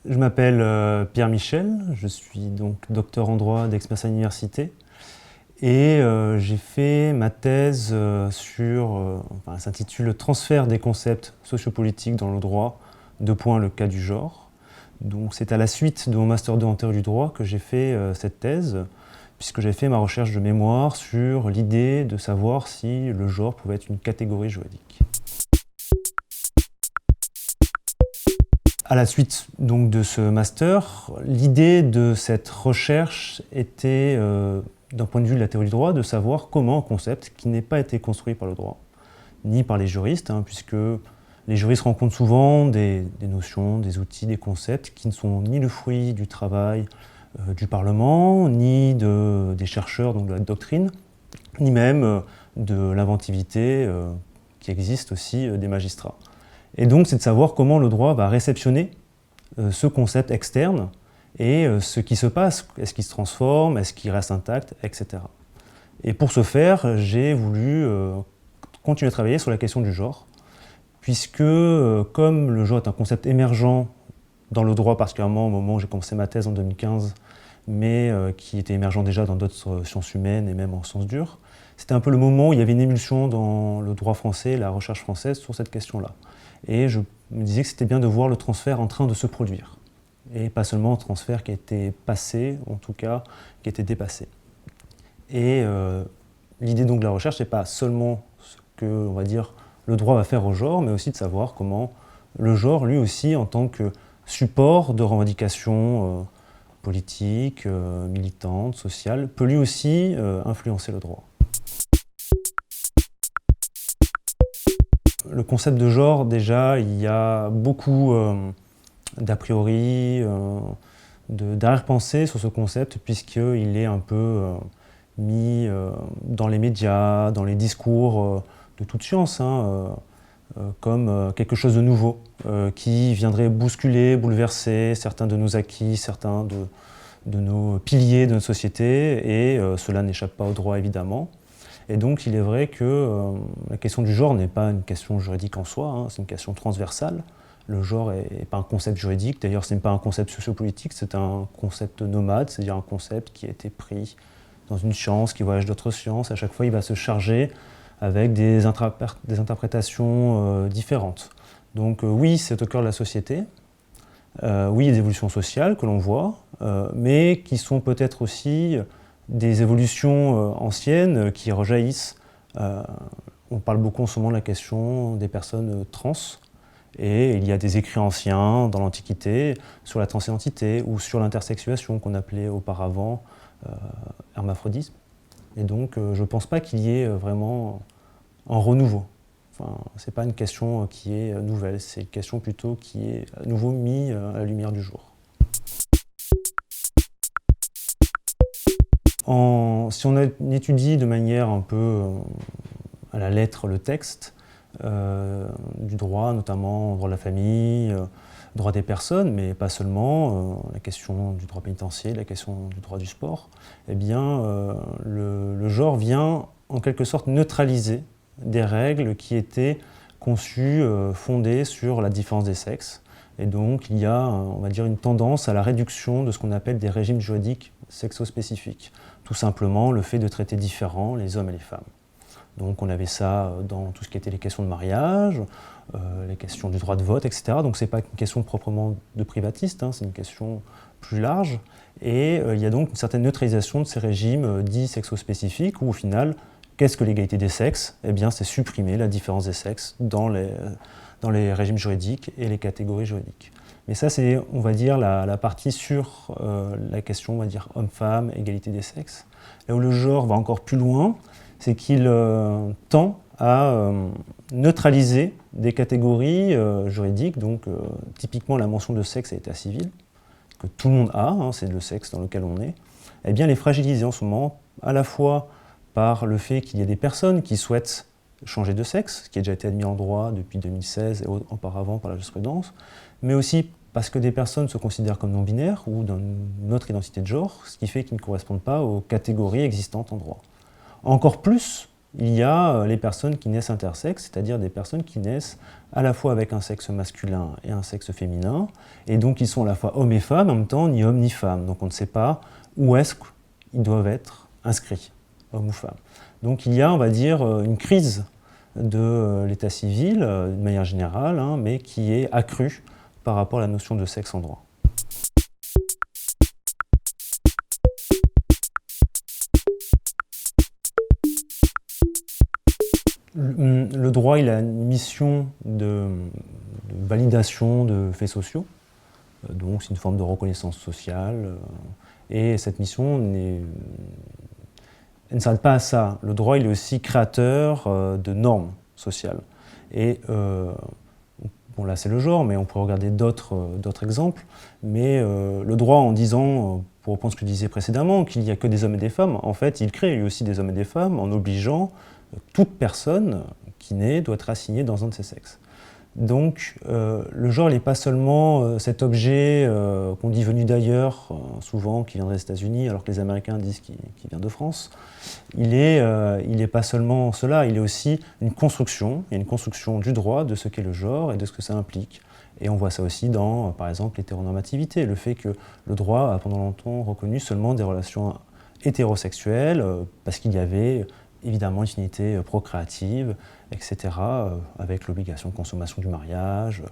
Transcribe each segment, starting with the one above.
Je m'appelle Pierre Michel, je suis donc docteur en droit d'Aix-Marseille Université et j'ai fait ma thèse elle s'intitule Transfert des concepts sociopolitiques dans le droit, le cas du genre. Donc c'est à la suite de mon master 2 en théorie du droit que j'ai fait cette thèse, puisque j'ai fait ma recherche de mémoire sur l'idée de savoir si le genre pouvait être une catégorie juridique. À la suite donc de ce master, l'idée de cette recherche était, d'un point de vue de la théorie du droit, de savoir comment un concept qui n'est pas été construit par le droit, ni par les juristes, puisque les juristes rencontrent souvent des notions, des outils, des concepts qui ne sont ni le fruit du travail du Parlement, ni des chercheurs, donc de la doctrine, ni même de l'inventivité qui existe aussi des magistrats. Et donc, c'est de savoir comment le droit va réceptionner ce concept externe et ce qui se passe. Est-ce qu'il se transforme, est-ce qu'il reste intact, etc. Et pour ce faire, j'ai voulu continuer à travailler sur la question du genre, puisque comme le genre est un concept émergent dans le droit, particulièrement au moment où j'ai commencé ma thèse en 2015, mais qui était émergent déjà dans d'autres sciences humaines et même en sciences dures, c'était un peu le moment où il y avait une émulsion dans le droit français, la recherche française sur cette question-là. Et je me disais que c'était bien de voir le transfert en train de se produire. Et pas seulement un transfert qui a été passé, en tout cas, qui a été dépassé. Et l'idée donc de la recherche, c'est pas seulement ce que, on va dire, le droit va faire au genre, mais aussi de savoir comment le genre, lui aussi, en tant que support de revendications politiques, militantes, sociales, peut lui aussi influencer le droit. Le concept de genre, déjà, il y a beaucoup d'a priori, d'arrière-pensée sur ce concept, puisqu'il est un peu mis dans les médias, dans les discours de toute science, comme quelque chose de nouveau, qui viendrait bousculer, bouleverser certains de nos acquis, certains de nos piliers de notre société, et cela n'échappe pas au droit, évidemment. Et donc, il est vrai que la question du genre n'est pas une question juridique en soi, c'est une question transversale. Le genre n'est pas un concept juridique, d'ailleurs, ce n'est pas un concept sociopolitique, c'est un concept nomade, c'est-à-dire un concept qui a été pris dans une science, qui voyage d'autres sciences. À chaque fois, il va se charger avec des interprétations différentes. Donc, oui, c'est au cœur de la société. Oui, il y a des évolutions sociales que l'on voit, mais qui sont peut-être aussi des évolutions anciennes qui rejaillissent. On parle beaucoup en ce moment de la question des personnes trans, et il y a des écrits anciens dans l'Antiquité sur la transidentité ou sur l'intersexuation qu'on appelait auparavant hermaphrodisme. Et donc je ne pense pas qu'il y ait vraiment un renouveau. Enfin, ce n'est pas une question qui est nouvelle, c'est une question plutôt qui est à nouveau mise à la lumière du jour. Si on étudie de manière un peu à la lettre le texte du droit, notamment droit de la famille, droit des personnes, mais pas seulement, la question du droit pénitentiaire, la question du droit du sport, eh bien le genre vient en quelque sorte neutraliser des règles qui étaient conçues, fondées sur la différence des sexes. Et donc il y a, on va dire, une tendance à la réduction de ce qu'on appelle des régimes juridiques sexospécifiques. Tout simplement le fait de traiter différents les hommes et les femmes. Donc on avait ça dans tout ce qui était les questions de mariage, les questions du droit de vote, etc. Donc ce n'est pas une question proprement de privatiste, c'est une question plus large. Et il y a donc une certaine neutralisation de ces régimes dits sexospécifiques, où au final, qu'est-ce que l'égalité des sexes ? Eh bien c'est supprimer la différence des sexes dans les régimes juridiques et les catégories juridiques. Mais ça, c'est, on va dire, la partie sur la question, on va dire, homme-femme, égalité des sexes. Là où le genre va encore plus loin, c'est qu'il tend à neutraliser des catégories juridiques, donc typiquement la mention de sexe à l'état civil, que tout le monde a, c'est le sexe dans lequel on est, eh bien les fragiliser en ce moment, à la fois par le fait qu'il y a des personnes qui souhaitent changer de sexe, ce qui a déjà été admis en droit depuis 2016 et auparavant par la jurisprudence, mais aussi parce que des personnes se considèrent comme non-binaires ou d'une autre identité de genre, ce qui fait qu'ils ne correspondent pas aux catégories existantes en droit. Encore plus il y a les personnes qui naissent intersexes, c'est-à-dire des personnes qui naissent à la fois avec un sexe masculin et un sexe féminin, et donc ils sont à la fois hommes et femmes, en même temps ni hommes ni femmes. Donc on ne sait pas où est-ce qu'ils doivent être inscrits, hommes ou femmes. Donc il y a, on va dire, une crise de l'état civil, de manière générale, hein, mais qui est accrue par rapport à la notion de sexe en droit. Le droit, il a une mission de validation de faits sociaux, donc c'est une forme de reconnaissance sociale, et cette mission elle ne s'arrête pas à ça. Le droit, il est aussi créateur de normes sociales. Et bon, là c'est le genre, mais on pourrait regarder d'autres exemples. Mais le droit, en disant, pour reprendre ce que je disais précédemment, qu'il n'y a que des hommes et des femmes, en fait, il crée lui aussi des hommes et des femmes en obligeant toute personne qui naît doit être assignée dans un de ces sexes. Donc le genre n'est pas seulement cet objet qu'on dit venu d'ailleurs, souvent qui vient des États-Unis, alors que les Américains disent qu'il vient de France. Il n'est pas seulement cela, il est aussi une construction, il y a une construction du droit, de ce qu'est le genre et de ce que ça implique. Et on voit ça aussi dans, par exemple, l'hétéronormativité, le fait que le droit a pendant longtemps reconnu seulement des relations hétérosexuelles, parce qu'il y avait évidemment une finité procréative, etc., avec l'obligation de consommation du mariage,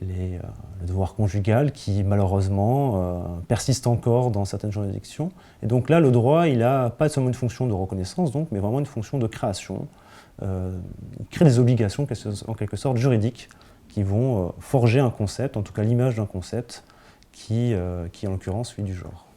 le devoir conjugal qui malheureusement persiste encore dans certaines juridictions. Et donc là, le droit, il n'a pas seulement une fonction de reconnaissance, donc, mais vraiment une fonction de création. Il crée des obligations en quelque sorte juridiques qui vont forger un concept, en tout cas l'image d'un concept qui en l'occurrence celui du genre.